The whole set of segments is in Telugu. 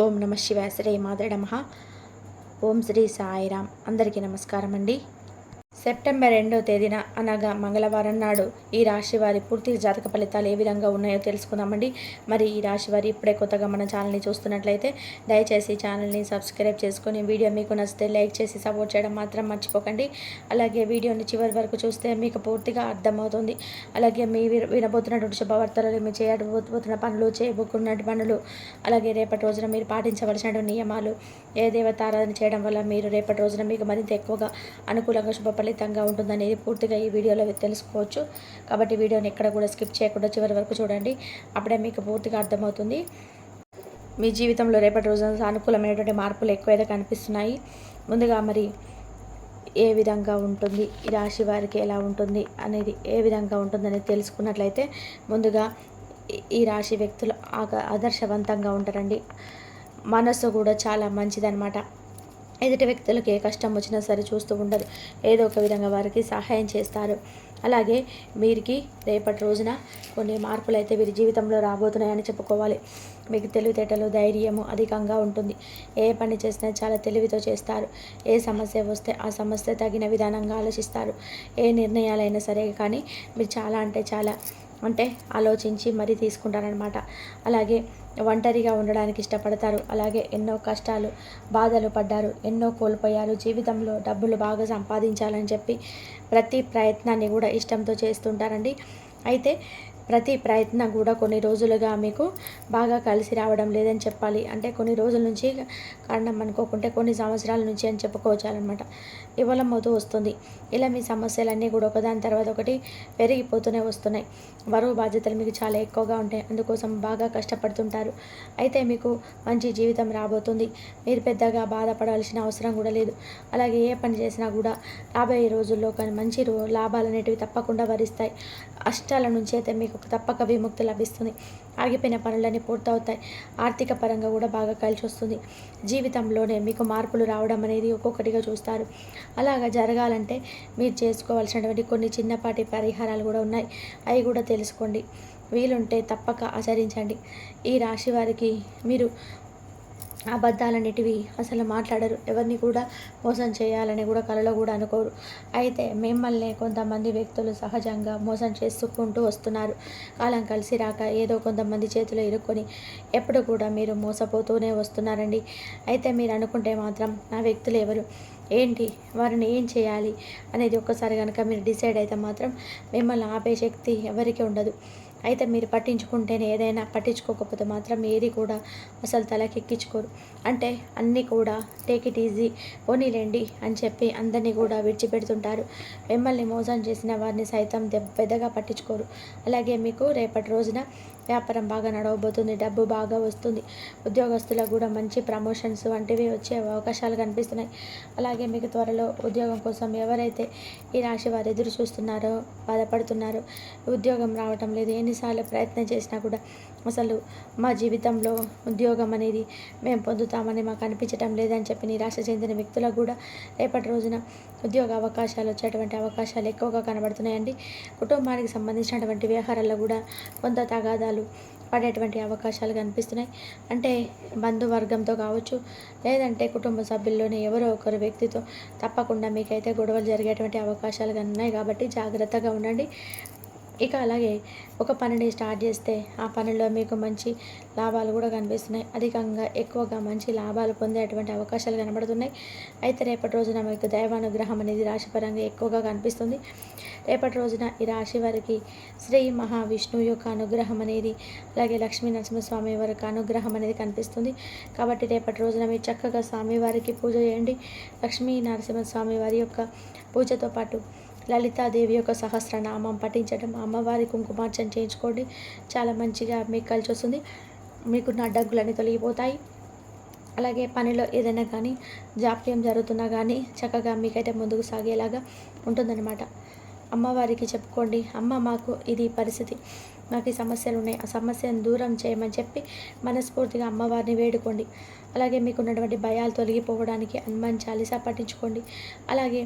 ఓం నమ శివాయ శ్రీ మాధవ నమః. ఓం శ్రీ సాయిరామ్. అందరికీ నమస్కారం అండి. సెప్టెంబర్ 2వ తేదీన అనగా మంగళవారం నాడు ఈ రాశి వారి పూర్తి జాతక ఫలితాలు ఏ విధంగా ఉన్నాయో తెలుసుకుందామండి. మరి ఈ రాశి వారి ఇప్పుడే కొత్తగా మన ఛానల్ని చూస్తున్నట్లయితే దయచేసి ఛానల్ని సబ్స్క్రైబ్ చేసుకొని వీడియో మీకు నచ్చితే లైక్ చేసి సపోర్ట్ చేయడం మాత్రం మర్చిపోకండి. అలాగే వీడియోని చివరి వరకు చూస్తే మీకు పూర్తిగా అర్థమవుతుంది. అలాగే మీ వినబోతున్నటువంటి శుభవార్తలు, మీరు చేయబోతున్న పనులు, చేయబోతున్నటువంటి పనులు, అలాగే రేపటి రోజున మీరు పాటించవలసినటువంటి నియమాలు, ఏ దేవత ఆరాధన చేయడం వల్ల మీరు రేపటి రోజున మీకు మరింత ఎక్కువగా అనుకూలంగా శుభ ఫలితంగా ఉంటుందనేది పూర్తిగా ఈ వీడియోలో తెలుసుకోవచ్చు. కాబట్టి వీడియోని ఎక్కడ కూడా స్కిప్ చేయకుండా చివరి వరకు చూడండి. అప్పుడే మీకు పూర్తిగా అర్థమవుతుంది. మీ జీవితంలో రేపటి రోజున సానుకూలమైనటువంటి మార్పులు ఎక్కువగా కనిపిస్తున్నాయి. ముందుగా మరి ఏ విధంగా ఉంటుంది, ఈ రాశి వారికి ఎలా ఉంటుంది అనేది, ఏ విధంగా ఉంటుందనేది తెలుసుకున్నట్లయితే ముందుగా ఈ రాశి వ్యక్తులు ఆదర్శవంతంగా ఉంటారండి. మనసు కూడా చాలా మంచిదన్నమాట. ఎదుటి వ్యక్తులకు ఏ కష్టం వచ్చినా సరే చూస్తూ ఉండదు, ఏదో ఒక విధంగా వారికి సహాయం చేస్తారు. అలాగే వీరికి రేపటి రోజున కొన్ని మార్పులు అయితే వీరి జీవితంలో రాబోతున్నాయని చెప్పుకోవాలి. మీకు తెలివితేటలు, ధైర్యము అధికంగా ఉంటుంది. ఏ పని చేసినా చాలా తెలివితో చేస్తారు. ఏ సమస్య వస్తే ఆ సమస్య తగిన విధానంగా ఆలోచిస్తారు. ఏ నిర్ణయాలైనా సరే కానీ మీరు చాలా ఆలోచించి మరీ తీసుకుంటారనమాట. అలాగే ఒంటరిగా ఉండడానికి ఇష్టపడతారు. అలాగే ఎన్నో కష్టాలు, బాధలు పడ్డారు, ఎన్నో కోల్పోయారు. జీవితంలో డబ్బులు బాగా సంపాదించాలని చెప్పి ప్రతి ప్రయత్నాన్ని కూడా ఇష్టంతో చేస్తుంటారండి. అయితే ప్రతి ప్రయత్నం కూడా కొన్ని రోజులుగా మీకు బాగా కలిసి రావడం లేదని చెప్పాలి. అంటే కొన్ని రోజుల నుంచి కారణం అనుకోకుంటే కొన్ని సంవత్సరాల నుంచి అని చెప్పుకోవచ్చాలన్నమాట. విఫలమవుతూ వస్తుంది. ఇలా మీ సమస్యలన్నీ కూడా ఒకదాని తర్వాత ఒకటి పెరిగిపోతూనే వస్తున్నాయి. బరువు బాధ్యతలు మీకు చాలా ఎక్కువగా ఉంటాయి. అందుకోసం బాగా కష్టపడుతుంటారు. అయితే మీకు మంచి జీవితం రాబోతుంది. మీరు పెద్దగా బాధపడాల్సిన అవసరం కూడా లేదు. అలాగే ఏ పని చేసినా కూడా రాబోయే రోజుల్లో కానీ మంచి లాభాలు అనేటివి తప్పకుండా వరిస్తాయి. అష్టాల నుంచి అయితే మీకు తప్పక విముక్తి లభిస్తుంది. ఆగిపోయిన పనులన్నీ పూర్తవుతాయి. ఆర్థిక పరంగా కూడా బాగా కలిసి వస్తుంది. జీవితంలోనే మీకు మార్పులు రావడం అనేది ఒక్కొక్కటిగా చూస్తారు. అలాగా జరగాలంటే మీరు చేసుకోవాల్సినటువంటి కొన్ని చిన్నపాటి పరిహారాలు కూడా ఉన్నాయి. అవి కూడా తెలుసుకోండి. వీలుంటే తప్పక ఆచరించండి. ఈ రాశి వారికి మీరు అబద్ధాలన్నిటివి అసలు మాట్లాడరు. ఎవరిని కూడా మోసం చేయాలని కూడా కలలో కూడా అనుకోరు. అయితే మిమ్మల్ని కొంతమంది వ్యక్తులు సహజంగా మోసం చేసుకుంటూ వస్తున్నారు. కాలం కలిసి రాక ఏదో కొంతమంది చేతిలో ఇరుక్కొని ఎప్పుడు కూడా మీరు మోసపోతూనే వస్తున్నారండి. అయితే మీరు అనుకుంటే మాత్రం ఆ వ్యక్తులు ఎవరు, ఏంటి, వారిని ఏం చేయాలి అనేది ఒక్కసారి కనుక మీరు డిసైడ్ అయితే మాత్రం మిమ్మల్ని ఆపే శక్తి ఎవరికి ఉండదు. అయితే మీరు పట్టించుకుంటేనే ఏదైనా, పట్టించుకోకపోతే మాత్రం ఏది కూడా అసలు తలకెక్కించుకోరు. అంటే అన్నీ కూడా టేక్ ఇట్ ఈజీ, పోనీలేండి అని చెప్పి అందరినీ కూడా విడిచిపెడుతుంటారు. మిమ్మల్ని మోసం చేసిన వారిని సైతం పెద్దగా పట్టించుకోరు. అలాగే మీకు రేపటి రోజున వ్యాపారం బాగా నడవబోతుంది. డబ్బు బాగా వస్తుంది. ఉద్యోగస్తులకు కూడా మంచి ప్రమోషన్స్ వంటివి వచ్చే అవకాశాలు కనిపిస్తున్నాయి. అలాగే మీకు త్వరలో ఉద్యోగం కోసం ఎవరైతే ఈ రాశి వారు ఎదురు చూస్తున్నారో, బాధపడుతున్నారో, ఉద్యోగం రావటం లేదు, ఎన్నిసార్లు ప్రయత్నం చేసినా కూడా అసలు మా జీవితంలో ఉద్యోగం అనేది మేము పొందుతామని మాకు అనిపించడం లేదని చెప్పి నిరాశ చెందిన వ్యక్తులకు కూడా రేపటి రోజున ఉద్యోగ అవకాశాలు వచ్చేటువంటి అవకాశాలు ఎక్కువగా కనబడుతున్నాయండి. కుటుంబానికి సంబంధించినటువంటి వ్యవహారాల్లో కూడా కొంత తగాదాలు పడేటువంటి అవకాశాలు కనిపిస్తున్నాయి. అంటే బంధువర్గంతో కావచ్చు, లేదంటే కుటుంబ సభ్యుల్లోనే ఎవరో ఒకరు వ్యక్తితో తప్పకుండా మీకైతే గొడవలు జరిగేటువంటి అవకాశాలు ఉన్నాయి. కాబట్టి జాగ్రత్తగా ఉండండి. ఇక అలాగే ఒక పనిని స్టార్ట్ చేస్తే ఆ పనిలో మీకు మంచి లాభాలు కూడా కనిపిస్తున్నాయి. అధికంగా ఎక్కువగా మంచి లాభాలు పొందేటువంటి అవకాశాలు కనబడుతున్నాయి. అయితే రేపటి రోజున మీకు దైవానుగ్రహం అనేది రాశిపరంగా ఎక్కువగా కనిపిస్తుంది. రేపటి రోజున ఈ రాశి వారికి శ్రీ మహావిష్ణువు యొక్క అనుగ్రహం అనేది, అలాగే లక్ష్మీ నరసింహస్వామి వారి యొక్క అనుగ్రహం అనేది కనిపిస్తుంది. కాబట్టి రేపటి రోజున మీరు చక్కగా స్వామివారికి పూజ చేయండి. లక్ష్మీ నరసింహస్వామి వారి యొక్క పూజతో పాటు లలితాదేవి యొక్క సహస్రనామం పఠించడం, అమ్మవారి కుంకుమార్చన చేయించుకోండి. చాలా మంచిగా మీకు కలిసి వస్తుంది. మీకున్న అడ్డంకులన్నీ తొలగిపోతాయి. అలాగే పనిలో ఏదైనా కానీ జాప్యం జరుగుతున్నా కానీ చక్కగా మీకైతే ముందుకు సాగేలాగా ఉంటుందన్నమాట. అమ్మవారికి చెప్పుకోండి, అమ్మ మాకు ఇది పరిస్థితి, నాకు ఈ సమస్యలు ఉన్నాయి, ఆ సమస్యను దూరం చేయమని చెప్పి మనస్ఫూర్తిగా అమ్మవారిని వేడుకోండి. అలాగే మీకున్నటువంటి భయాలు తొలగిపోవడానికి హనుమాన్ చాలీసా పఠించుకోండి. అలాగే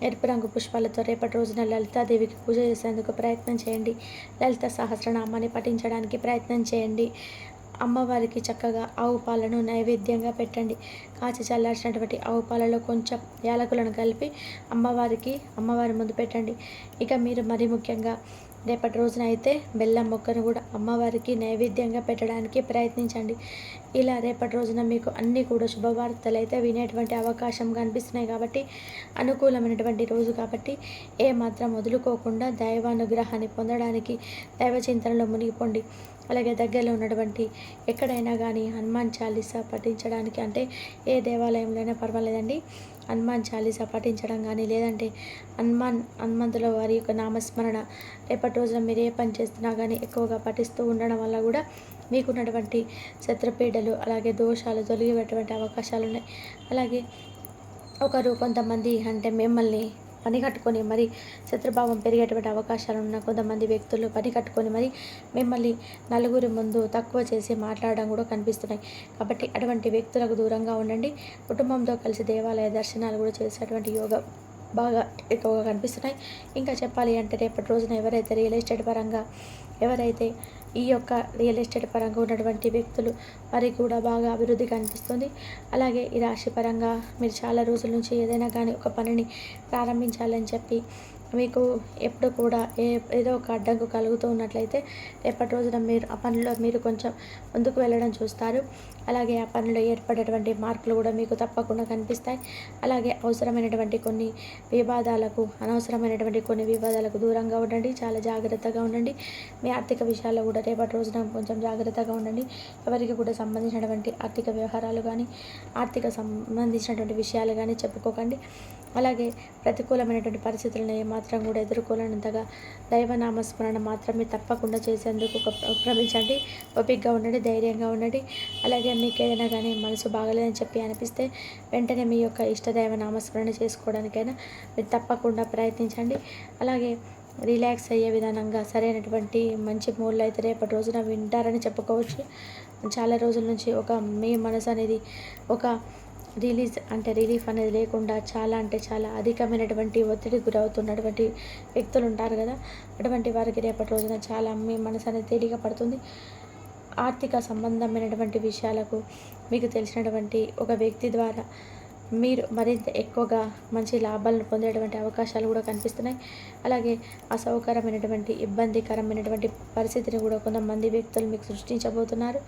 ఎరుపు రంగు పుష్పాలతో రేపటి రోజున లలితాదేవికి పూజ చేసేందుకు ప్రయత్నం చేయండి. లలిత సహస్రనామాన్ని పఠించడానికి ప్రయత్నం చేయండి. అమ్మవారికి చక్కగా ఆవు పాలను నైవేద్యంగా పెట్టండి. కాచి చల్లార్చినటువంటి ఆవు పాలలో కొంచెం యాలకులను కలిపి అమ్మవారి ముందు పెట్టండి. ఇక మీరు మరీ ముఖ్యంగా రేపటి రోజున అయితే బెల్లం ముక్కను కూడా అమ్మవారికి నైవేద్యంగా పెట్టడానికి ప్రయత్నించండి. ఇలా రేపటి రోజున మీకు అన్నీ కూడా శుభవార్తలు అయితే వినేటువంటి అవకాశం కనిపిస్తున్నాయి కాబట్టి, అనుకూలమైనటువంటి రోజు కాబట్టి ఏమాత్రం వదులుకోకుండా దైవానుగ్రహాన్ని పొందడానికి దైవ చింతనలో మునిగిపోండి. అలాగే దగ్గరలో ఉన్నటువంటి ఎక్కడైనా కానీ హనుమాన్ చాలీసా పఠించడానికి, అంటే ఏ దేవాలయంలో అయినా పర్వాలేదండి, హనుమాన్ చాలీసా పఠించడం కానీ, లేదంటే హనుమంతుల వారి యొక్క నామస్మరణ రేపటి రోజున మీరు ఏ పని చేస్తున్నా కానీ ఎక్కువగా పఠిస్తూ ఉండడం వల్ల కూడా మీకున్నటువంటి శత్రుపీడలు అలాగే దోషాలు తొలగిపోయేటువంటి అవకాశాలు ఉన్నాయి. అలాగే కొంతమంది అంటే మిమ్మల్ని పని కట్టుకొని మరి శత్రుభావం పెరిగేటువంటి అవకాశాలు ఉన్న కొంతమంది వ్యక్తులు పని కట్టుకొని మరి మిమ్మల్ని నలుగురి ముందు తక్కువ చేసి మాట్లాడడం కూడా కనిపిస్తున్నాయి. కాబట్టి అటువంటి వ్యక్తులకు దూరంగా ఉండండి. కుటుంబంతో కలిసి దేవాలయ దర్శనాలు కూడా చేసేటువంటి యోగం బాగా ఎక్కువగా కనిపిస్తున్నాయి. ఇంకా చెప్పాలి అంటే రేపటి రోజున ఎవరైతే ఈ యొక్క రియల్ ఎస్టేట్ పరంగా ఉన్నటువంటి వ్యక్తులు వారికి కూడా బాగా అభివృద్ధి కనిపిస్తుంది. అలాగే ఈ రాశి పరంగా మీరు చాలా రోజుల నుంచి ఏదైనా కానీ ఒక పనిని ప్రారంభించాలని చెప్పి మీకు ఎప్పుడు కూడా ఏదో ఒక అడ్డంకు కలుగుతూ ఉన్నట్లయితే రేపటి రోజున మీరు ఆ పనిలో మీరు కొంచెం ముందుకు వెళ్ళడం చూస్తారు. అలాగే ఆ పనిలో ఏర్పడేటువంటి మార్పులు కూడా మీకు తప్పకుండా కనిపిస్తాయి. అలాగే అనవసరమైనటువంటి కొన్ని వివాదాలకు దూరంగా ఉండండి. చాలా జాగ్రత్తగా ఉండండి. మీ ఆర్థిక విషయాల్లో కూడా రేపటి రోజున కొంచెం జాగ్రత్తగా ఉండండి. ఎవరికి కూడా సంబంధించినటువంటి ఆర్థిక వ్యవహారాలు కానీ సంబంధించినటువంటి విషయాలు కానీ చెప్పుకోకండి. అలాగే ప్రతికూలమైనటువంటి పరిస్థితులను ఏమాత్రం కూడా ఎదుర్కోలేనంతగా దైవనామస్మరణ మాత్రమే తప్పకుండా చేసేందుకు ప్రమించండి. ఓపికగా ఉండండి, ధైర్యంగా ఉండండి. అలాగే మీకు ఏదైనా కానీ మనసు బాగలేదని చెప్పి అనిపిస్తే వెంటనే మీ యొక్క ఇష్టదైవ నామస్మరణ చేసుకోవడానికైనా మీరు తప్పకుండా ప్రయత్నించండి. అలాగే రిలాక్స్ అయ్యే విధానంగా సరైనటువంటి మంచి మూడ్లో అయితే రేపటి రోజున వింటారని చెప్పుకోవచ్చు. చాలా రోజుల నుంచి మీ మనసు అనేది రిలీఫ్ అనేది లేకుండా చాలా అధికమైనటువంటి ఒత్తిడికి గురవుతున్నటువంటి వ్యక్తులు ఉంటారు కదా, అటువంటి వారికి రేపటి రోజున చాలా మీ మనసు అనేది తేలిక పడుతుంది. ఆర్థిక సంబంధమైనటువంటి విషయాలకు మీకు తెలిసినటువంటి ఒక వ్యక్తి ద్వారా మీరు మరింత ఎక్కువగా మంచి లాభాలను పొందేటువంటి అవకాశాలు కూడా కనిపిస్తున్నాయి. అలాగే అసౌకర్యమైనటువంటి ఇబ్బందికరమైనటువంటి పరిస్థితిని కూడా కొంతమంది వ్యక్తులు మీకు సృష్టించబోతున్నారు.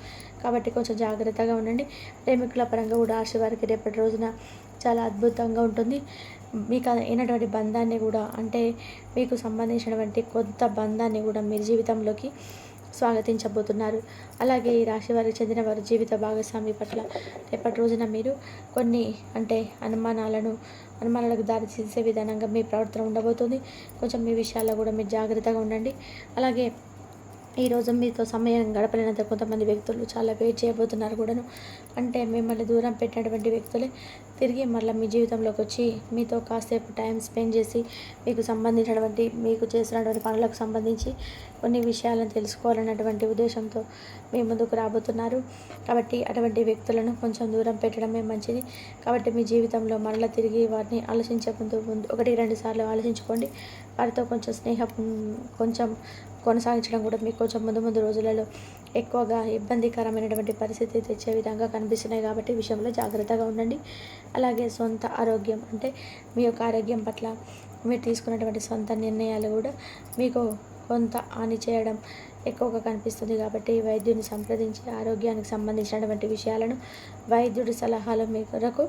కాబట్టి కొంచెం జాగ్రత్తగా ఉండండి. ప్రేమికుల పరంగా కూడా రాశి వారికి రేపటి రోజున చాలా అద్భుతంగా ఉంటుంది. మీకు అయినటువంటి బంధాన్ని కూడా, అంటే మీకు సంబంధించినటువంటి కొత్త బంధాన్ని కూడా మీరు జీవితంలోకి స్వాగతించబోతున్నారు. అలాగే ఈ రాశి వారికి చెందిన వారి జీవిత భాగస్వామి పట్ల రేపటి రోజున మీరు కొన్ని అనుమానాలకు దారి తీసే విధానంగా మీ ప్రవర్తన ఉండబోతుంది. కొంచెం మీ విషయాల్లో కూడా మీరు జాగ్రత్తగా ఉండండి. అలాగే ఈరోజు మీతో సమయం గడపలేనంత కొంతమంది వ్యక్తులు చాలా వెయిట్ చేయబోతున్నారు కూడాను. అంటే మిమ్మల్ని దూరం పెట్టినటువంటి వ్యక్తులే తిరిగి మళ్ళీ మీ జీవితంలోకి వచ్చి మీతో కాసేపు టైం స్పెండ్ చేసి మీకు చేసినటువంటి పనులకు సంబంధించి కొన్ని విషయాలను తెలుసుకోవాలన్నటువంటి ఉద్దేశంతో మీ ముందుకు రాబోతున్నారు. కాబట్టి అటువంటి వ్యక్తులను కొంచెం దూరం పెట్టడమే మంచిది. కాబట్టి మీ జీవితంలో మరలా తిరిగి వారిని ఆలోచించే ముందు 1-2 సార్లు ఆలోచించుకోండి. వారితో కొంచెం స్నేహం కొనసాగించడం కూడా మీకు కొంచెం ముందు రోజులలో ఎక్కువగా ఇబ్బందికరమైనటువంటి పరిస్థితి తెచ్చే విధంగా కనిపిస్తున్నాయి. కాబట్టి ఈ విషయంలో జాగ్రత్తగా ఉండండి. అలాగే సొంత ఆరోగ్యం, అంటే మీ యొక్క ఆరోగ్యం పట్ల మీరు తీసుకున్నటువంటి సొంత నిర్ణయాలు కూడా మీకు కొంత హాని చేయడం ఎక్కువగా కనిపిస్తుంది. కాబట్టి వైద్యుని సంప్రదించి ఆరోగ్యానికి సంబంధించినటువంటి విషయాలను వైద్యుడి సలహాల మేరకు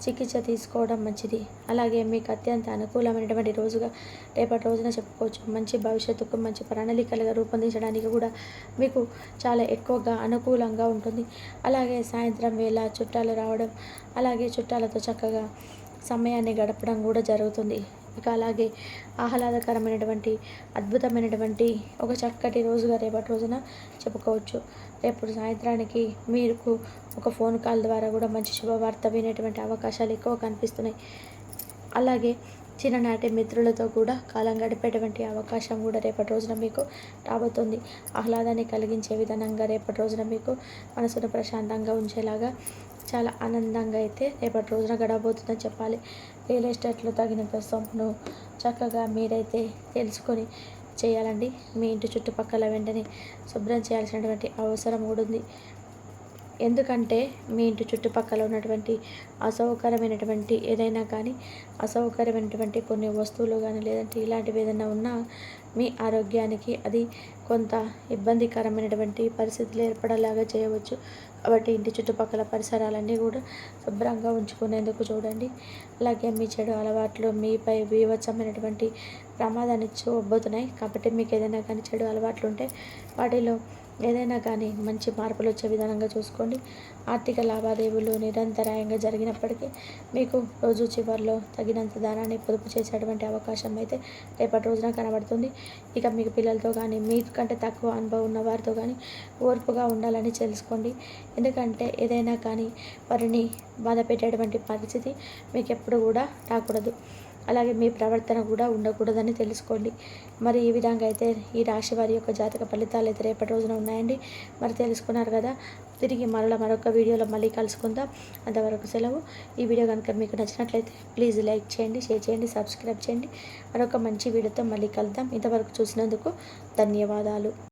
చికిత్స తీసుకోవడం మంచిది. అలాగే మీకు అత్యంత అనుకూలమైనటువంటి రోజుగా రేపటి రోజున చెప్పుకోవచ్చు. మంచి భవిష్యత్తుకు మంచి ప్రణాళికలుగా రూపొందించడానికి కూడా మీకు చాలా ఎక్కువగా అనుకూలంగా ఉంటుంది. అలాగే సాయంత్రం వేళ చుట్టాలు రావడం, అలాగే చుట్టాలతో చక్కగా సమయాన్ని గడపడం కూడా జరుగుతుంది. ఇక అలాగే ఆహ్లాదకరమైనటువంటి అద్భుతమైనటువంటి ఒక చక్కటి రోజుగా రేపటి రోజున చెప్పుకోవచ్చు. రేపు సాయంత్రానికి మీకు ఒక ఫోన్ కాల్ ద్వారా కూడా మంచి శుభవార్త వినేటువంటి అవకాశాలు ఎక్కువ కనిపిస్తున్నాయి. అలాగే చిన్ననాటి మిత్రులతో కూడా కాలం గడిపేటువంటి అవకాశం కూడా రేపటి రోజున మీకు రాబోతుంది. ఆహ్లాదాన్ని కలిగించే విధానంగా రేపటి రోజున మీకు మనసును ప్రశాంతంగా ఉంచేలాగా చాలా ఆనందంగా అయితే రేపటి రోజున గడవబోతుందని చెప్పాలి. రియల్ ఎస్టేట్లో తగినంత సొమ్మును చక్కగా మీరైతే తెలుసుకొని చేయాలండి. మీ ఇంటి చుట్టుపక్కల వెంటనే శుభ్రం చేయాల్సినటువంటి అవసరం కూడా ఉంది. ఎందుకంటే మీ ఇంటి చుట్టుపక్కల ఉన్నటువంటి అసౌకర్యమైనటువంటి ఏదైనా కానీ అసౌకర్యమైనటువంటి కొన్ని వస్తువులు కానీ లేదంటే ఇలాంటివి ఏదైనా ఉన్నా మీ ఆరోగ్యానికి అది కొంత ఇబ్బందికరమైనటువంటి పరిస్థితులు ఏర్పడేలాగా చేయవచ్చు. కాబట్టి ఇంటి చుట్టుపక్కల పరిసరాలన్నీ కూడా శుభ్రంగా ఉంచుకునేందుకు చూడండి. అలాగే మీ చెడు అలవాట్లు మీపై బీభత్సమైనటువంటి ప్రమాదాన్ని చూపబోతున్నాయి. కాబట్టి మీకు ఏదైనా కానీ చెడు అలవాట్లు ఉంటే వాటిలో ఏదైనా కానీ మంచి మార్పులు వచ్చే విధానంగా చూసుకోండి. ఆర్థిక లావాదేవీలు నిరంతరాయంగా జరిగినప్పటికీ మీకు రోజు చివరిలో తగినంత ధనాన్ని పొదుపు చేసేటువంటి అవకాశం అయితే రేపటి రోజున కనబడుతుంది. ఇక మీకు పిల్లలతో కానీ మీకంటే తక్కువ అనుభవం ఉన్న వారితో కానీ ఓర్పుగా ఉండాలని తెలుసుకోండి. ఎందుకంటే ఏదైనా కానీ వారిని బాధ పెట్టేటువంటి పరిస్థితి మీకు ఎప్పుడు కూడా రాకూడదు. అలాగే మీ ప్రవర్తన కూడా ఉండకూడదని తెలుసుకోండి. మరి ఈ విధంగా అయితే ఈ రాశి వారి యొక్క జాతక ఫలితాలు అయితే రేపటి రోజున ఉన్నాయండి. మరి తెలుసుకున్నారు కదా. తిరిగి మరొక వీడియోలో మళ్ళీ కలుసుకుందాం. అంతవరకు సెలవు. ఈ వీడియో కనుక మీకు నచ్చినట్లయితే ప్లీజ్ లైక్ చేయండి, షేర్ చేయండి, సబ్స్క్రైబ్ చేయండి. మరొక మంచి వీడియోతో మళ్ళీ కలుద్దాం. ఇంతవరకు చూసినందుకు ధన్యవాదాలు.